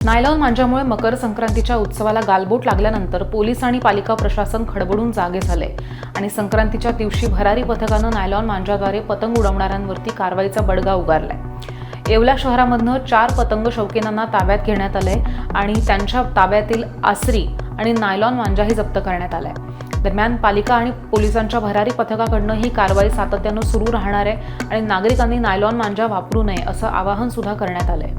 Nylon मांजामुळे मकर संक्रांतीच्या उत्सवाला गालबोट लागल्यानंतर पोलीस आणि पालिका प्रशासन खडबडून जागे झाले आणि संक्रांतीच्या दिवशी भरारी पथकानं नायलॉन मांजाद्वारे पतंग उडवणाऱ्यांवरती कारवाईचा बडगा उगारलाय। येवला शहरामधनं 4 पतंग शौकीनांना ताब्यात घेण्यात आले आणि त्यांच्या ताब्यातील आसरी आणि नायलॉन मांजाही जप्त करण्यात आलाय। दरम्यान पालिका आणि पोलिसांच्या भरारी पथकाकडनं ही कारवाई सातत्यानं सुरू राहणार आहे आणि नागरिकांनी नायलॉन मांजा वापरू नये असं आवाहन सुद्धा करण्यात आलंय।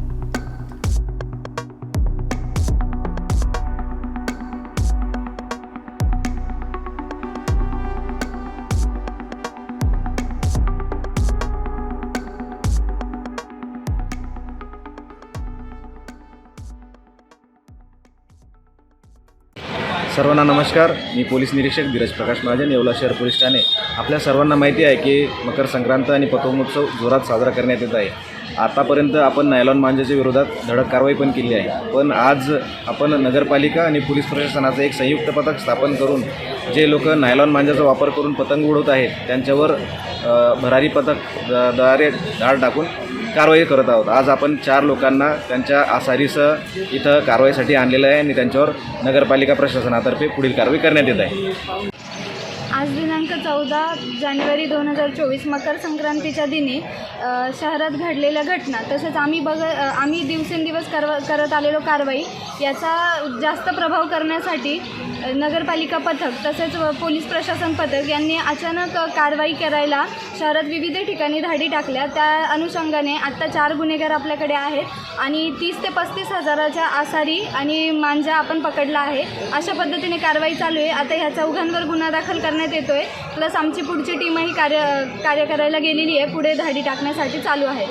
सर्वांना नमस्कार। मी पोलीस निरीक्षक धीरज प्रकाश महाजन, येवला शहर पोलीस ठाणे। आपल्या सर्वांना माहिती आहे की मकर संक्रांत आणि पतंगोत्सव जोरात साजरा करण्यात येत आहे। आतापर्यंत आपण नायलॉन मांजाच्या विरोधात धडक कारवाई पण केली आहे, पण आज आपण नगरपालिका आणि पोलीस प्रशासनाचं एक संयुक्त पथक स्थापन करून जे लोक नायलॉन मांजाचा वापर करून पतंग उडवत आहेत त्यांच्यावर भरारी पथकद्वारे धाड टाकून कारवाई करत आहोत। आज आपण 4 लोकांना त्यांच्या आसारीसह इथं कारवाईसाठी आणलेलं आहे आणि त्यांच्यावर नगरपालिका प्रशासनातर्फे पुढील कारवाई करण्यात येत आहे। आज दिनांक 14 जानेवारी 2024 मकर संक्रांतीच्या दिनी शहरात घडलेल्या घटना तसेच आम्ही दिवसेंदिवस करत आलेलो कारवाई याचा जास्त प्रभाव करण्यासाठी नगरपालिका पथक तसेच पोलीस प्रशासन पथक यांनी अचानक कारवाई करायला शहरात विविध ठिकाणी धाडी टाकल्या। त्या अनुषंगाने आत्ता 4 गुन्हेगार आपल्याकडे आहेत आणि 30 ते 35 हजाराच्या आसारी आणि मांजा आपण पकडला आहे। अशा पद्धतीने कारवाई चालू आहे। आता ह्या चौघांवर गुन्हा दाखल करण्यात येतोय, प्लस आमची पुढची टीमही कार्य करायला गेलेली आहे, पुढे धाडी टाकण्यासाठी चालू आहे।